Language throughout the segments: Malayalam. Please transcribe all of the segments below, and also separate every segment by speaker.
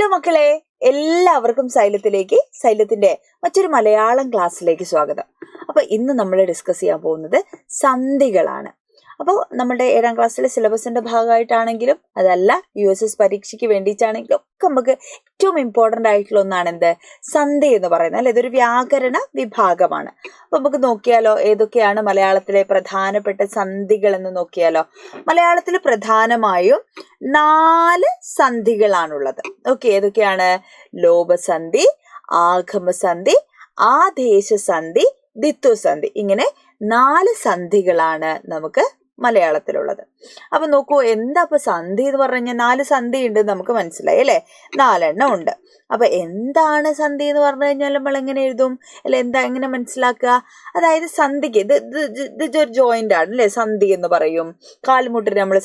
Speaker 1: ഹലോ മക്കളെ, എല്ലാവർക്കും സൈലത്തിന്റെ മറ്റൊരു മലയാളം ക്ലാസ്സിലേക്ക് സ്വാഗതം. അപ്പൊ ഇന്ന് നമ്മൾ ഡിസ്കസ് ചെയ്യാൻ പോകുന്നത് സന്ധികളാണ്. അപ്പോൾ നമ്മുടെ 7ാം ക്ലാസ്സിലെ സിലബസിന്റെ ഭാഗമായിട്ടാണെങ്കിലും അതല്ല USS പരീക്ഷയ്ക്ക് വേണ്ടിയിട്ടാണെങ്കിലും ഒക്കെ നമുക്ക് ഏറ്റവും ഇമ്പോർട്ടൻ്റ് ആയിട്ടുള്ള ഒന്നാണ് എന്ത്, സന്ധി എന്ന് പറയുന്നത്. അല്ലെ, ഇതൊരു വ്യാകരണ വിഭാഗമാണ്. അപ്പൊ നമുക്ക് നോക്കിയാലോ ഏതൊക്കെയാണ് മലയാളത്തിലെ പ്രധാനപ്പെട്ട സന്ധികൾ എന്ന് നോക്കിയാലോ. മലയാളത്തിൽ പ്രധാനമായും 4 സന്ധികളാണുള്ളത്. ഓക്കെ, ഏതൊക്കെയാണ്? ലോപസന്ധി, ആഗമസന്ധി, ആദേശസന്ധി, ദ്വിത്വസന്ധി. ഇങ്ങനെ 4 സന്ധികളാണ് നമുക്ക് മലയാളത്തിലുള്ളത്. അപ്പൊ നോക്കൂ, എന്താ ഇപ്പൊ സന്ധി എന്ന് പറഞ്ഞു കഴിഞ്ഞാൽ 4 സന്ധി ഉണ്ട് നമുക്ക് മനസ്സിലായി അല്ലെ, 4 എണ്ണം ഉണ്ട്. അപ്പൊ എന്താണ് സന്ധി എന്ന് പറഞ്ഞു കഴിഞ്ഞാൽ നമ്മൾ എങ്ങനെ എഴുതും അല്ലെ, എങ്ങനെ മനസ്സിലാക്കുക? അതായത് സന്ധിക്ക് ഇത് ഒരു ജോയിന്റ് ആണ് അല്ലെ, സന്ധി എന്ന് പറയും. കാൽമുട്ടിന് നമ്മൾ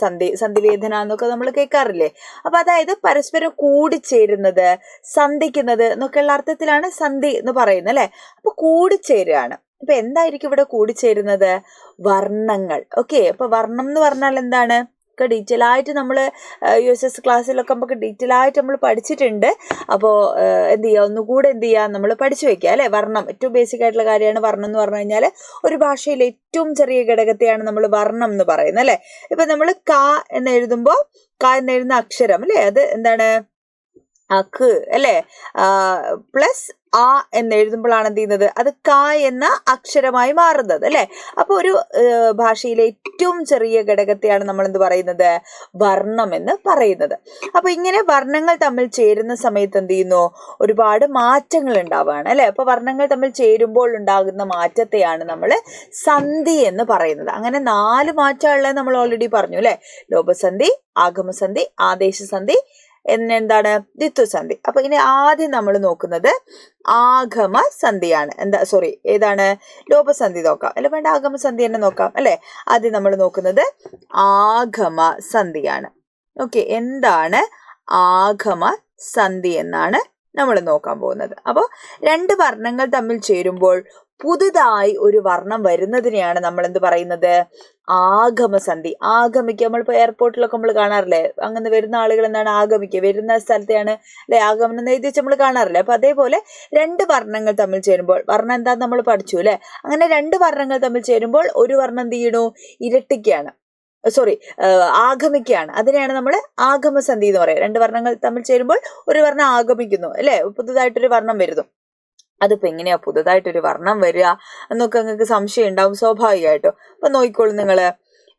Speaker 1: സന്ധിവേദന എന്നൊക്കെ നമ്മൾ കേൾക്കാറില്ലേ. അപ്പൊ അതായത് പരസ്പരം കൂടിച്ചേരുന്നത്, സന്ധിക്കുന്നത് എന്നൊക്കെയുള്ള അർത്ഥത്തിലാണ് സന്ധി എന്ന് പറയുന്നത് അല്ലെ. അപ്പൊ കൂടിച്ചേരുകയാണ്. ഇപ്പൊ എന്തായിരിക്കും ഇവിടെ കൂടിച്ചേരുന്നത്? വർണ്ണങ്ങൾ. ഓക്കെ, അപ്പൊ വർണ്ണം എന്ന് പറഞ്ഞാൽ എന്താണ്? ഒക്കെ ഡീറ്റെയിൽ ആയിട്ട് നമ്മൾ USS ക്ലാസ്സിലൊക്കെ നമുക്ക് ഡീറ്റെയിൽ ആയിട്ട് നമ്മൾ പഠിച്ചിട്ടുണ്ട്. അപ്പോൾ എന്ത് ചെയ്യുക, ഒന്നുകൂടെ എന്ത് ചെയ്യുക, നമ്മൾ പഠിച്ചു വെക്കുക അല്ലെ. വർണ്ണം ഏറ്റവും ബേസിക് ആയിട്ടുള്ള കാര്യമാണ്. വർണ്ണം എന്ന് പറഞ്ഞു കഴിഞ്ഞാൽ ഒരു ഭാഷയിൽ ഏറ്റവും ചെറിയ ഘടകത്തെയാണ് നമ്മൾ വർണ്ണം എന്ന് പറയുന്നത് അല്ലെ. ഇപ്പൊ നമ്മൾ ക എന്ന് എഴുതുമ്പോൾ ക എന്ന് എഴുതുന്ന അക്ഷരം അല്ലെ, അത് എന്താണ്? അക്ക് അല്ലെ. പ്ലസ് ആ എന്ന് എഴുതുമ്പോഴാണ് എന്ത് ചെയ്യുന്നത്, അത് ക എന്ന അക്ഷരമായി മാറുന്നത് അല്ലെ. അപ്പൊ ഒരു ഭാഷയിലെ ഏറ്റവും ചെറിയ ഘടകത്തെയാണ് നമ്മൾ എന്ത് പറയുന്നത്? വർണ്ണം എന്ന് പറയുന്നത്. അപ്പൊ ഇങ്ങനെ വർണ്ണങ്ങൾ തമ്മിൽ ചേരുന്ന സമയത്ത് എന്ത് ചെയ്യുന്നു, ഒരുപാട് മാറ്റങ്ങൾ ഉണ്ടാവുകയാണ് അല്ലെ. അപ്പൊ വർണ്ണങ്ങൾ തമ്മിൽ ചേരുമ്പോൾ ഉണ്ടാകുന്ന മാറ്റത്തെയാണ് നമ്മൾ സന്ധി എന്ന് പറയുന്നത്. അങ്ങനെ 4 മാറ്റമുള്ളത് നമ്മൾ ഓൾറെഡി പറഞ്ഞു അല്ലെ. ലോപസന്ധി, ആഗമസന്ധി, ആദേശസന്ധി, എന്താണ് ദ്വിത്വസന്ധി. അപ്പൊ ഇനി ആദ്യം നമ്മൾ നോക്കുന്നത് ആഗമസന്ധിയാണ്. ഏതാണ്? ലോപസന്ധി നോക്കാം അല്ലെ, വേണ്ട ആഗമസന്ധി തന്നെ നോക്കാം അല്ലെ. ആദ്യം നമ്മൾ നോക്കുന്നത് ആഗമസന്ധിയാണ്. ഓക്കെ, എന്താണ് ആഗമസന്ധി എന്നാണ് നമ്മൾ നോക്കാൻ പോകുന്നത്. അപ്പോൾ 2 വർണ്ണങ്ങൾ തമ്മിൽ ചേരുമ്പോൾ പുതുതായി ഒരു വർണ്ണം വരുന്നതിനെയാണ് നമ്മൾ എന്ത് പറയുന്നത്? ആഗമസന്ധി. ആഗമിക്കുക, നമ്മളിപ്പോ എയർപോർട്ടിലൊക്കെ നമ്മൾ കാണാറില്ലേ, അങ്ങനെ വരുന്ന ആളുകൾ എന്താണ് ആഗമിക്കുക, വരുന്ന സ്ഥലത്തെയാണ് അല്ലെ ആഗമനം എന്ന് എഴുതി വെച്ച് നമ്മൾ കാണാറില്ലേ. അപ്പൊ അതേപോലെ 2 വർണ്ണങ്ങൾ തമ്മിൽ ചേരുമ്പോൾ, വർണ്ണം എന്താന്ന് നമ്മൾ പഠിച്ചു അല്ലെ. അങ്ങനെ 2 വർണ്ണങ്ങൾ തമ്മിൽ ചേരുമ്പോൾ ഒരു വർണ്ണം എന്ത് ചെയ്യണു, ഇരട്ടിക്കുകയാണ്, ആഗമിക്കുകയാണ്. അതിനെയാണ് നമ്മൾ ആഗമസന്ധി എന്ന് പറയുക. 2 വർണ്ണങ്ങൾ തമ്മിൽ ചേരുമ്പോൾ ഒരു വർണ്ണം ആഗമിക്കുന്നു അല്ലെ, പുതുതായിട്ടൊരു വർണ്ണം വരുന്നു. അതിപ്പോ എങ്ങനെയാ പുതുതായിട്ടൊരു വർണ്ണം വരിക എന്നൊക്കെ നിങ്ങൾക്ക് സംശയം ഉണ്ടാവും സ്വാഭാവികമായിട്ടും. അപ്പൊ നോക്കിക്കോളൂ, നിങ്ങള്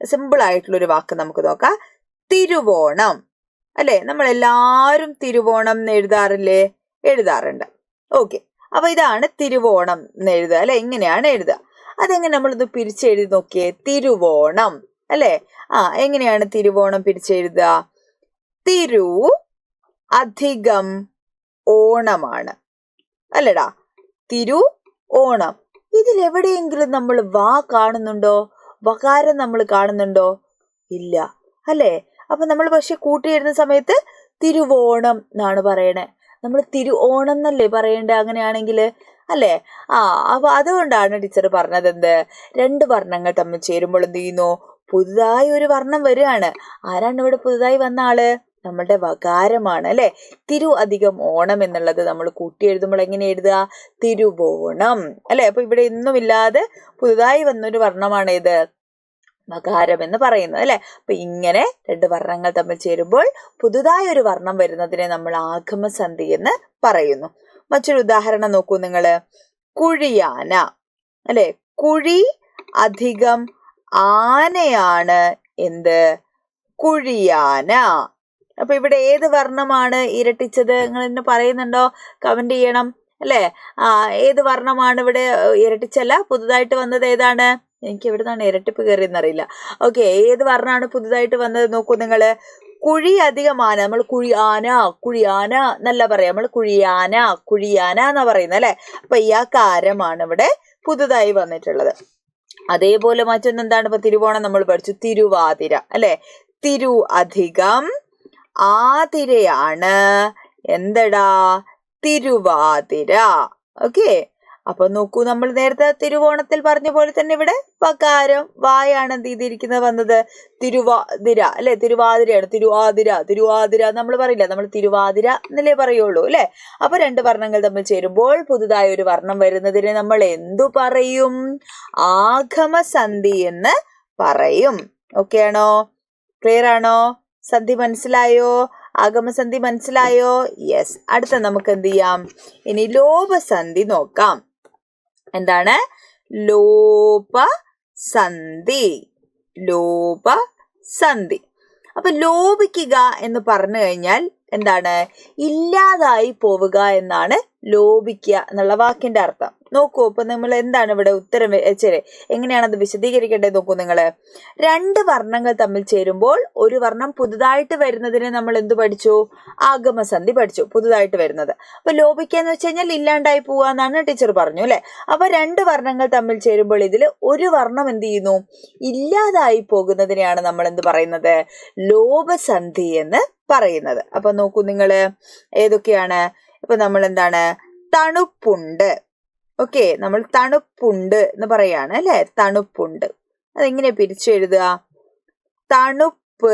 Speaker 1: സിമ്പിൾ ആയിട്ടുള്ളൊരു വാക്ക് നമുക്ക് നോക്കാം. തിരുവോണം അല്ലെ. നമ്മൾ എല്ലാവരും തിരുവോണം എന്ന് എഴുതാറുണ്ട്. ഓക്കെ, അപ്പൊ ഇതാണ് തിരുവോണം എന്ന് എഴുതുക അല്ലെ. ഇങ്ങനെയാണ് എഴുതുക. അതെങ്ങനെ നമ്മളിത് പിരിച്ചെഴുതി നോക്കിയേ? തിരുവോണം അല്ലെ. എങ്ങനെയാണ് തിരുവോണം പിരിച്ചെഴുതുക? തിരു അധികം ഓണമാണ് അല്ലടാ, തിരു ഓണം. ഇതിലെവിടെയെങ്കിലും നമ്മൾ വാ കാണുന്നുണ്ടോ? വകാരം നമ്മൾ കാണുന്നുണ്ടോ? ഇല്ല അല്ലേ. അപ്പൊ നമ്മൾ പക്ഷെ കൂട്ടിയിടുന്ന സമയത്ത് തിരുവോണം എന്നാണ് പറയണേ. നമ്മൾ തിരു ഓണം എന്നല്ലേ പറയണ്ടേ അങ്ങനെയാണെങ്കിൽ അല്ലേ. അപ്പൊ അതുകൊണ്ടാണ് ടീച്ചർ പറഞ്ഞത് എന്ത്, 2 വർണ്ണങ്ങൾ തമ്മിൽ ചേരുമ്പോൾ എന്ത് ചെയ്യുന്നു, പുതുതായി ഒരു വർണ്ണം വരികയാണ്. ആരാണ് ഇവിടെ പുതുതായി വന്ന ആള്? നമ്മളുടെ വകാരമാണ് അല്ലെ. തിരു അധികം ഓണം എന്നുള്ളത് നമ്മൾ കൂട്ടി എഴുതുമ്പോൾ എങ്ങനെ എഴുതുക? തിരുവോണം അല്ലെ. അപ്പൊ ഇവിടെ ഒന്നുമില്ലാതെ പുതുതായി വന്നൊരു വർണ്ണമാണ് ഇത് വകാരം എന്ന് പറയുന്നത് അല്ലെ. അപ്പൊ ഇങ്ങനെ 2 വർണ്ണങ്ങൾ തമ്മിൽ ചേരുമ്പോൾ പുതുതായി ഒരു വർണ്ണം വരുന്നതിനെ നമ്മൾ ആഗമസന്ധി എന്ന് പറയുന്നു. മറ്റൊരു ഉദാഹരണം നോക്കൂ നിങ്ങള്. കുഴിയാന അല്ലെ. കുഴി അധികം ആനയാണ് എന്ത്, കുഴിയാന. അപ്പൊ ഇവിടെ ഏത് വർണ്ണമാണ് ഇരട്ടിച്ചത്? നിങ്ങൾ എന്നെ പറയുന്നുണ്ടോ? കമന്റ് ചെയ്യണം അല്ലെ. ഏത് വർണ്ണമാണ് ഇവിടെ ഇരട്ടിച്ചല്ല, പുതുതായിട്ട് വന്നത് ഏതാണ്? എനിക്ക് എവിടെ നിന്നാണ് ഇരട്ടിപ്പ് കയറിയെന്നറിയില്ല. ഓക്കെ, ഏത് വർണ്ണമാണ് പുതുതായിട്ട് വന്നത് നോക്കൂ നിങ്ങള്. കുഴി അധികം ആന. നമ്മൾ കുഴിയാന എന്നല്ല പറയാം, നമ്മൾ കുഴിയാന എന്നാ പറയുന്നത് അല്ലെ. അപ്പൊ ഈ കാരമാണ് ഇവിടെ പുതുതായി വന്നിട്ടുള്ളത്. അതേപോലെ മറ്റൊന്നെന്താണ്? ഇപ്പൊ തിരുവോണം നമ്മൾ പഠിച്ചു, തിരുവാതിര അല്ലെ. തിരു അധികം ആതിരയാണ് എന്തടാ, തിരുവാതിര. ഓക്കെ, അപ്പൊ നോക്കൂ, നമ്മൾ നേരത്തെ തിരുവോണത്തിൽ പറഞ്ഞ പോലെ തന്നെ ഇവിടെ വകാരം വായാണ് എന്ത് ചെയ്തിരിക്കുന്നത് വന്നത്, തിരുവാതിര അല്ലെ, തിരുവാതിരയാണ്, തിരുവാതിര നമ്മൾ പറയില്ല, നമ്മൾ തിരുവാതിര എന്നല്ലേ പറയുള്ളൂ അല്ലെ. അപ്പൊ രണ്ട് വർണ്ണങ്ങൾ തമ്മിൽ ചേരുമ്പോൾ പുതുതായി ഒരു വർണ്ണം വരുന്നതിന് നമ്മൾ എന്തു പറയും, ആഗമസന്ധി എന്ന് പറയും. ഓക്കെ ആണോ, ക്ലിയർ ആണോ, സന്ധി മനസ്സിലായോ, ആഗമസന്ധി മനസ്സിലായോ? യെസ്. അടുത്ത നമുക്ക് എന്ത് ചെയ്യാം, ഇനി ലോപസന്ധി നോക്കാം. എന്താണ് ലോപസന്ധി? ലോപസന്ധി. അപ്പൊ ലോപിക്കുക എന്ന് പറഞ്ഞു കഴിഞ്ഞാൽ എന്താണ്, ഇല്ലാതായി പോവുക എന്നാണ് ലോപിക്കുക എന്നുള്ള വാക്കിന്റെ അർത്ഥം. നോക്കൂ, അപ്പൊ നമ്മൾ എന്താണ് ഇവിടെ ഉത്തരം വെച്ചേ, എങ്ങനെയാണ് അത് വിശദീകരിക്കേണ്ടത് നോക്കൂ നിങ്ങള്. രണ്ട് വർണ്ണങ്ങൾ തമ്മിൽ ചേരുമ്പോൾ ഒരു വർണ്ണം പുതുതായിട്ട് വരുന്നതിന് നമ്മൾ എന്ത് പഠിച്ചു, ആഗമസന്ധി പഠിച്ചു, പുതുതായിട്ട് വരുന്നത്. അപ്പൊ ലോപിക്കുക എന്ന് വെച്ച് കഴിഞ്ഞാൽ ഇല്ലാണ്ടായി പോവുക എന്നാണ് ടീച്ചർ പറഞ്ഞു അല്ലെ. അപ്പൊ രണ്ട് വർണ്ണങ്ങൾ തമ്മിൽ ചേരുമ്പോൾ ഇതിൽ ഒരു വർണ്ണം എന്ത് ചെയ്യുന്നു, ഇല്ലാതായി പോകുന്നതിനെയാണ് നമ്മൾ എന്ത് പറയുന്നത്, ലോപസന്ധി എന്ന് പറയുന്നത്. അപ്പൊ നോക്കൂ നിങ്ങള്, ഏതൊക്കെയാണ്, ഇപ്പൊ നമ്മൾ എന്താണ്, തണുപ്പുണ്ട്. ഓക്കെ, നമ്മൾ തണുപ്പുണ്ട് എന്ന് പറയാണ് അല്ലെ, തണുപ്പുണ്ട്. അതെങ്ങനെ പിരിച്ചെഴുതുക, തണുപ്പ്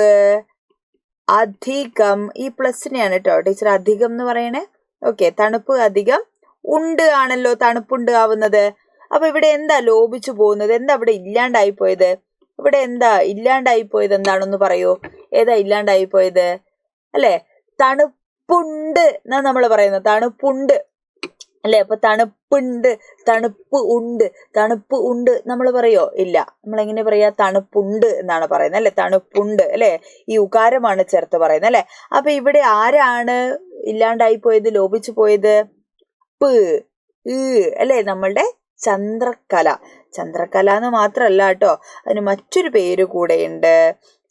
Speaker 1: അധികം, ഈ പ്ലസിനെയാണ് കേട്ടോ ടീച്ചർ അധികം എന്ന് പറയണേ. ഓക്കെ, തണുപ്പ് അധികം ഉണ്ട് ആണല്ലോ തണുപ്പുണ്ട് ആവുന്നത്. അപ്പൊ ഇവിടെ എന്താ ലോപിച്ചു പോകുന്നത്, എന്താ ഇവിടെ ഇല്ലാണ്ടായി പോയത്, ഇവിടെ എന്താ ഇല്ലാണ്ടായി പോയത്, എന്താണെന്ന് പറയൂ, ഏതാ ഇല്ലാണ്ടായി പോയത് അല്ലെ, തണുപ്പുണ്ട് എന്നാ നമ്മൾ പറയുന്നത്, തണുപ്പുണ്ട് അല്ലെ. അപ്പൊ തണുപ്പുണ്ട്, തണുപ്പ് ഉണ്ട് നമ്മൾ പറയോ, ഇല്ല. നമ്മൾ എങ്ങനെ പറയാ, തണുപ്പുണ്ട് എന്നാണ് പറയുന്നത് അല്ലെ, തണുപ്പുണ്ട് അല്ലെ, ഈ ഉകാരമാണ് ചേർത്ത് പറയുന്നത് അല്ലെ. അപ്പൊ ഇവിടെ ആരാണ് ഇല്ലാണ്ടായി പോയത്, ലോപിച്ചു പോയത്, പ് അല്ലെ, നമ്മളുടെ ചന്ദ്രക്കല. ചന്ദ്രക്കല എന്ന് മാത്രല്ല കേട്ടോ, അതിന് മറ്റൊരു പേര് കൂടെയുണ്ട്.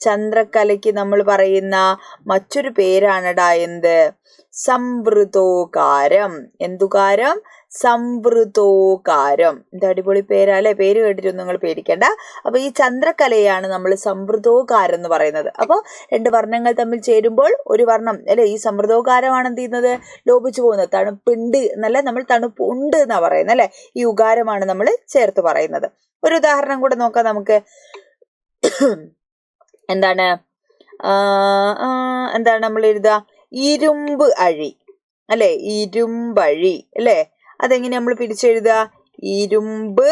Speaker 1: ചന്ദ്രക്കലയ്ക്ക് നമ്മൾ പറയുന്ന മറ്റൊരു പേരാണടാ എന്ത്, സംവൃതോകാരം. എന്തുകാരം, സംവൃതോകാരം. ഇത് അടിപൊളി പേരാ അല്ലെ, പേര് കേട്ടിട്ടൊന്നും നിങ്ങൾ പേടിക്കണ്ട. അപ്പൊ ഈ ചന്ദ്രക്കലയാണ് നമ്മൾ സംവൃതോകാരം എന്ന് പറയുന്നത്. അപ്പൊ രണ്ട് വർണ്ണങ്ങൾ തമ്മിൽ ചേരുമ്പോൾ ഒരു വർണ്ണം അല്ലെ, ഈ സംവൃതോകാരമാണ് എന്ത് ചെയ്യുന്നത്, ലോപിച്ചു പോകുന്നത്. തണുപ്പുണ്ട് എന്നല്ല, നമ്മൾ തണുപ്പ് ഉണ്ട് എന്നാ പറയുന്നത് അല്ലെ, ഈ ഉകാരമാണ് നമ്മൾ ചേർത്ത് പറയുന്നത്. ഒരു ഉദാഹരണം കൂടെ നോക്കാം നമുക്ക്. എന്താണ് നമ്മൾ എഴുതുക, ഇരുമ്പ് അഴി അല്ലെ, ഇരുമ്പഴി അല്ലെ. അതെങ്ങനെ നമ്മൾ പിരിച്ചെഴുതുക, ഇരുമ്പ്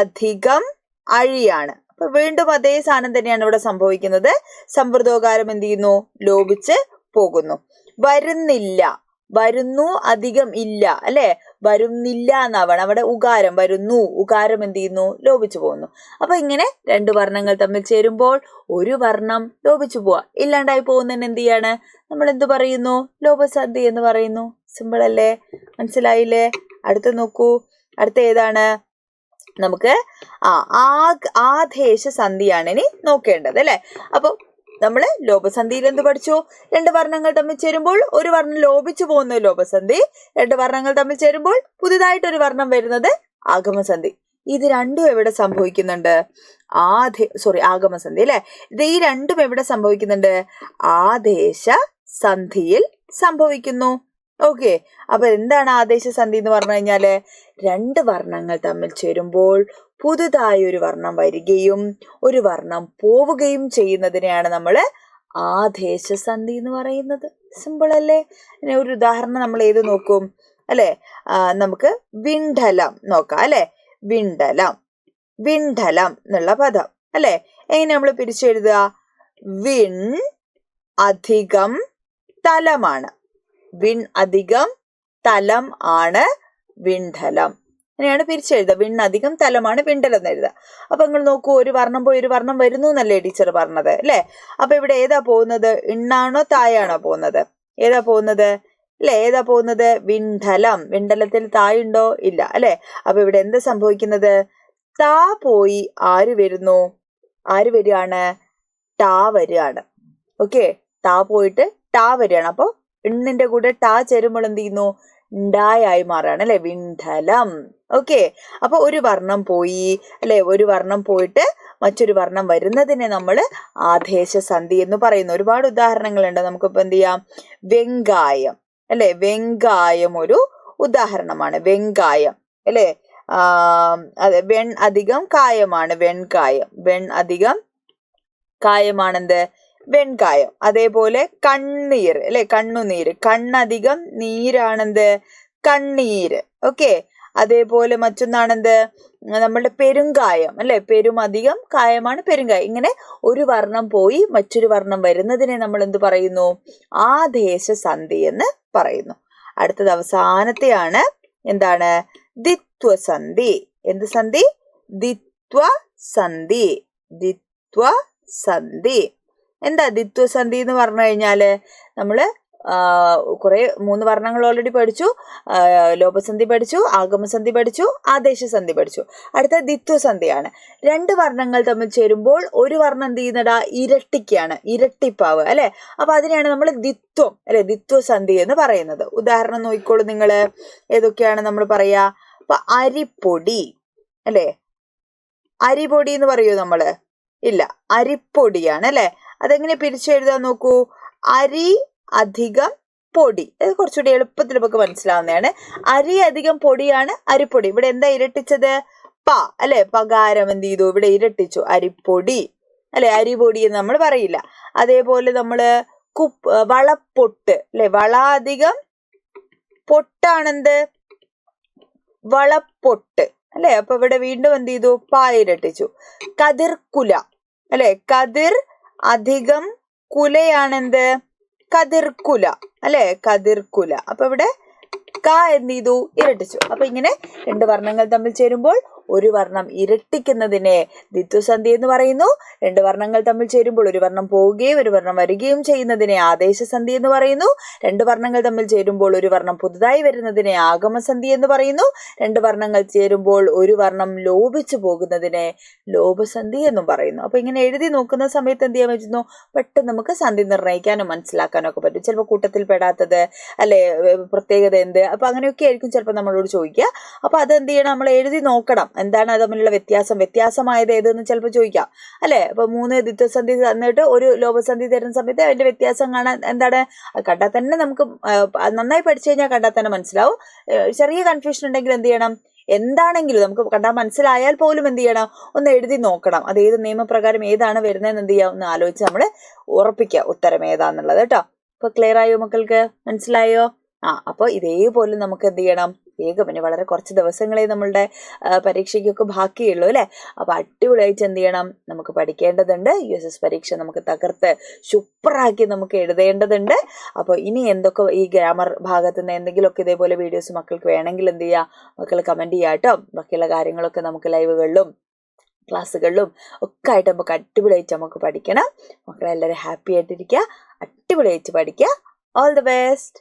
Speaker 1: അധികം അഴിയാണ്. അപ്പൊ വീണ്ടും അതേ സാധനം തന്നെയാണ് ഇവിടെ സംഭവിക്കുന്നത്. സംവൃതോകാരം എന്ത് ചെയ്യുന്നു, ലോപിച്ച് പോകുന്നു. വരുന്നില്ല, വരുന്നു അധികം ഇല്ല അല്ലെ, വരുന്നില്ല എന്നാവണം, അവിടെ ഉകാരം വരുന്നു, ഉകാരം എന്ത് ചെയ്യുന്നു, ലോപിച്ചു പോകുന്നു. അപ്പൊ ഇങ്ങനെ രണ്ട് വർണ്ണങ്ങൾ തമ്മിൽ ചേരുമ്പോൾ ഒരു വർണ്ണം ലോപിച്ചു പോവാ, ഇല്ലാണ്ടായി പോകുന്നതിന് എന്ത് ചെയ്യാണ്, നമ്മൾ എന്ത് പറയുന്നു, ലോപസന്ധി എന്ന് പറയുന്നു. സിമ്പിൾ അല്ലേ, മനസ്സിലായില്ലേ? അടുത്ത നോക്കൂ, അടുത്ത ഏതാണ്, നമുക്ക് ആദേശ സന്ധിയാണ് ഇനി നോക്കേണ്ടത് അല്ലെ. അപ്പൊ നമ്മള് ലോപസന്ധിയിൽ എന്ത് പഠിച്ചു, രണ്ട് വർണ്ണങ്ങൾ തമ്മിൽ ചേരുമ്പോൾ ഒരു വർണ്ണം ലോപിച്ചു പോകുന്ന ലോപസന്ധി, രണ്ട് വർണ്ണങ്ങൾ തമ്മിൽ ചേരുമ്പോൾ പുതുതായിട്ട് ഒരു വർണ്ണം വരുന്നത് ആഗമസന്ധി. ഇത് രണ്ടും എവിടെ സംഭവിക്കുന്നുണ്ട്, ആഗമസന്ധി അല്ലെ. ഇത് ഈ രണ്ടും എവിടെ സംഭവിക്കുന്നുണ്ട്, ആദേശ സന്ധിയിൽ സംഭവിക്കുന്നു. ഓക്കെ, അപ്പൊ എന്താണ് ആദേശസന്ധി എന്ന് പറഞ്ഞു കഴിഞ്ഞാല്, രണ്ട് വർണ്ണങ്ങൾ തമ്മിൽ ചേരുമ്പോൾ പുതുതായി ഒരു വർണ്ണം വരികയും ഒരു വർണ്ണം പോവുകയും ചെയ്യുന്നതിനെയാണ് നമ്മൾ ആദേശസന്ധി എന്ന് പറയുന്നത്. സിമ്പിൾ അല്ലേ? ഇനി ഒരു ഉദാഹരണം നമ്മൾ ഏത് നോക്കും അല്ലെ, നമുക്ക് വിണ്ഡലം നോക്കാം അല്ലെ. വിണ്ഡലം എന്നുള്ള പദം അല്ലെ, എങ്ങനെ നമ്മൾ പിരിച്ചെഴുതുക, വിൺ അധികം തലമാണ്, വിൺ അധികം തലം ആണ് വിണ്ഡലം. അങ്ങനെയാണ് പിരിച്ചെഴുതുക, വിൺ അധികം തലമാണ് വിണ്ഡലം എന്ന് എഴുതുക. അപ്പൊ നിങ്ങൾ നോക്കൂ, ഒരു വർണ്ണം പോയി ഒരു വർണ്ണം വരുന്നു എന്നല്ലേ ടീച്ചർ പറഞ്ഞത് അല്ലെ. അപ്പൊ ഇവിടെ ഏതാ പോകുന്നത്, ഇണ്ണാണോ തായാണോ പോകുന്നത്, ഏതാ പോകുന്നത് അല്ലെ, ഏതാ പോകുന്നത്, വിണ്ഡലം. വിണ്ഡലത്തിൽ തായുണ്ടോ, ഇല്ല അല്ലെ. അപ്പൊ ഇവിടെ എന്താ സംഭവിക്കുന്നത്, താ പോയി ആര് വരുന്നു, ആര് വരികയാണ്, ടാ വരികയാണ്. ഓക്കെ, താ പോയിട്ട് ടാ വരികയാണ്. അപ്പൊ ഇണ്ണിന്റെ കൂടെ ടാ ചേരുമ്പോൾ എന്ത് ചെയ്യുന്നു, ഉണ്ടായി മാറാണ് അല്ലെ, വിണ്ഡലം. ഓക്കെ, അപ്പൊ ഒരു വർണ്ണം പോയി അല്ലെ, ഒരു വർണ്ണം പോയിട്ട് മറ്റൊരു വർണ്ണം വരുന്നതിനെ നമ്മൾ ആദേശസന്ധി എന്ന് പറയുന്നു. ഒരുപാട് ഉദാഹരണങ്ങളുണ്ട്. നമുക്കിപ്പോ എന്ത് ചെയ്യാം, വെങ്കായം അല്ലെ, വെങ്കായം ഒരു ഉദാഹരണമാണ്. വെങ്കായം അല്ലെ? അതെ, വെൺ അധികം കായമാണ് വെൺകായം. വെൺ അധികം കായമാണെന്ത്? വെൺകായം. അതേപോലെ കണ്ണീർ അല്ലെ, കണ്ണുനീര്. കണ്ണധികം നീരാണെന്ത്? കണ്ണീര്. ഓക്കെ. അതേപോലെ മറ്റൊന്നാണെന്ത്? നമ്മളുടെ പെരുങ്കായം അല്ലെ, പെരുമധികം കായമാണ് പെരുങ്കായം. ഇങ്ങനെ ഒരു വർണ്ണം പോയി മറ്റൊരു വർണ്ണം വരുന്നതിനെ നമ്മൾ എന്ത് പറയുന്നു? ആദേശസന്ധി എന്ന് പറയുന്നു. അടുത്തത് അവസാനത്തെയാണ് എന്താണ്? ദ്വിത്വസന്ധി. എന്ത് സന്ധി? ദ്വിത്വസന്ധി. ദ്വിത്വസന്ധി. എന്താ ദ്വിത്വസന്ധി എന്ന് പറഞ്ഞു കഴിഞ്ഞാല് നമ്മള് കുറെ 3 വർണ്ണങ്ങൾ ഓൾറെഡി പഠിച്ചു. ലോപസന്ധി പഠിച്ചു, ആഗമസന്ധി പഠിച്ചു, ആദേശസന്ധി പഠിച്ചു. അടുത്ത ദ്വിത്വസന്ധിയാണ്. 2 വർണ്ണങ്ങൾ തമ്മിൽ ചേരുമ്പോൾ ഒരു വർണ്ണം എന്ത് ചെയ്യുന്നടാ? ഇരട്ടിക്കാണ്, ഇരട്ടിപ്പാവ് അല്ലെ. അപ്പൊ അതിനെയാണ് നമ്മൾ ദ്വിത്വം അല്ലെ, ദ്വിത്വസന്ധി എന്ന് പറയുന്നത്. ഉദാഹരണം നോക്കിക്കോളൂ നിങ്ങള്. ഏതൊക്കെയാണ് നമ്മൾ പറയാ? അപ്പൊ അരിപ്പൊടി അല്ലെ. അരിപ്പൊടി എന്ന് പറയൂ നമ്മള്? ഇല്ല, അരിപ്പൊടിയാണ് അല്ലെ. അതെങ്ങനെ പിരിച്ചെഴുതാൻ നോക്കൂ. അരി അധികം പൊടി. അത് കുറച്ചുകൂടി എളുപ്പത്തിൽ നമുക്ക് മനസ്സിലാവുന്നതാണ്. അരി അധികം പൊടിയാണ് അരിപ്പൊടി. ഇവിടെ എന്താ ഇരട്ടിച്ചത്? പ അല്ലെ. പകാരം എന്ത് ചെയ്തു? ഇവിടെ ഇരട്ടിച്ചു. അരിപ്പൊടി അല്ലെ, അരിപ്പൊടി എന്ന് നമ്മൾ പറയില്ല. അതേപോലെ നമ്മള് വളപ്പൊട്ട് അല്ലെ. വള അധികം പൊട്ടാണെന്ത്? വളപ്പൊട്ട് അല്ലെ. അപ്പൊ ഇവിടെ വീണ്ടും എന്ത് ചെയ്തു? പ ഇരട്ടിച്ചു. കതിർക്കുല അല്ലെ. കതിർ അധികം കുലയാണെന്ത്? കതിർക്കുല അല്ലെ, കതിർക്കുല. അപ്പൊ ഇവിടെ ക എന്ത് ചെയ്തു? ഇരട്ടിച്ചു. അപ്പൊ ഇങ്ങനെ 2 വർണ്ണങ്ങൾ തമ്മിൽ ചേരുമ്പോൾ ഒരു വർണ്ണം ഇരട്ടിക്കുന്നതിനെ ദ്വിത്വസന്ധി എന്ന് പറയുന്നു. 2 വർണ്ണങ്ങൾ തമ്മിൽ ചേരുമ്പോൾ ഒരു വർണ്ണം പോവുകയും ഒരു വർണ്ണം വരികയും ചെയ്യുന്നതിനെ ആദേശസന്ധി എന്ന് പറയുന്നു. 2 വർണ്ണങ്ങൾ തമ്മിൽ ചേരുമ്പോൾ ഒരു വർണ്ണം പുതുതായി വരുന്നതിനെ ആഗമസന്ധി എന്ന് പറയുന്നു. 2 വർണ്ണങ്ങൾ ചേരുമ്പോൾ ഒരു വർണ്ണം ലോപിച്ചു പോകുന്നതിനെ ലോപസന്ധി എന്നും പറയുന്നു. അപ്പൊ ഇങ്ങനെ എഴുതി നോക്കുന്ന സമയത്ത് എന്ത് ചെയ്യാൻ പറ്റുന്നു? പെട്ടെന്ന് നമുക്ക് സന്ധി നിർണ്ണയിക്കാനും മനസ്സിലാക്കാനും ഒക്കെ പറ്റും. ചിലപ്പോൾ കൂട്ടത്തിൽ പെടാത്തത് അല്ലെ, പ്രത്യേകത എന്ത്, അപ്പൊ അങ്ങനെയൊക്കെ ആയിരിക്കും ചിലപ്പോൾ നമ്മളോട് ചോദിക്കുക. അപ്പൊ അത് എന്ത് ചെയ്യണം? നമ്മൾ എഴുതി നോക്കണം. എന്താണ് അത് തമ്മിലുള്ള വ്യത്യാസം, വ്യത്യാസമായത് ഏതെന്ന് ചിലപ്പോൾ ചോദിക്കാം അല്ലെ. അപ്പൊ 3 ദ്വിത്വസന്ധി തന്നിട്ട് ഒരു ലോപസന്ധി തരുന്ന സമയത്ത് അതിന്റെ വ്യത്യാസം കാണാൻ എന്താണ്? കണ്ടാൽ തന്നെ നമുക്ക് നന്നായി പഠിച്ചു കഴിഞ്ഞാൽ കണ്ടാൽ തന്നെ മനസ്സിലാവും. ചെറിയ കൺഫ്യൂഷൻ ഉണ്ടെങ്കിൽ എന്ത് ചെയ്യണം? എന്താണെങ്കിലും നമുക്ക് കണ്ടാൽ മനസ്സിലായാൽ പോലും എന്ത് ചെയ്യണം? ഒന്ന് എഴുതി നോക്കണം. അത് ഏത് നിയമപ്രകാരം ഏതാണ് വരുന്നതെന്ന് എന്ത് ചെയ്യാം? ഒന്ന് ആലോചിച്ച് നമ്മൾ ഉറപ്പിക്കുക ഉത്തരം ഏതാന്നുള്ളത് കേട്ടോ. അപ്പൊ ക്ലിയർ ആയോ മക്കൾക്ക്? മനസ്സിലായോ? അപ്പൊ ഇതേപോലെ നമുക്ക് എന്ത് ചെയ്യണം? വേഗം, ഇനി വളരെ കുറച്ച് ദിവസങ്ങളെ നമ്മളുടെ പരീക്ഷയ്ക്കൊക്കെ ബാക്കിയുള്ളൂ അല്ലെ. അപ്പൊ അടിപൊളിയായിട്ട് എന്ത് ചെയ്യണം? നമുക്ക് പഠിക്കേണ്ടതുണ്ട്. USS പരീക്ഷ നമുക്ക് തകർത്ത് സൂപ്പറാക്കി നമുക്ക് എഴുതേണ്ടതുണ്ട്. അപ്പൊ ഇനി എന്തൊക്കെ ഈ ഗ്രാമർ ഭാഗത്ത് നിന്ന് എന്തെങ്കിലുമൊക്കെ ഇതേപോലെ വീഡിയോസ് മക്കൾക്ക് വേണമെങ്കിൽ എന്ത് ചെയ്യുക? മക്കൾ കമന്റ് ചെയ്യാം കേട്ടോ. ബാക്കിയുള്ള കാര്യങ്ങളൊക്കെ നമുക്ക് ലൈവുകളിലും ക്ലാസ്സുകളിലും ഒക്കെ ആയിട്ട് നമുക്ക് അടിപൊളിയായിട്ട് നമുക്ക് പഠിക്കണം. മക്കളെല്ലാവരും ഹാപ്പി ആയിട്ടിരിക്കുക, അടിപൊളിയായിട്ട് പഠിക്കുക. All the best.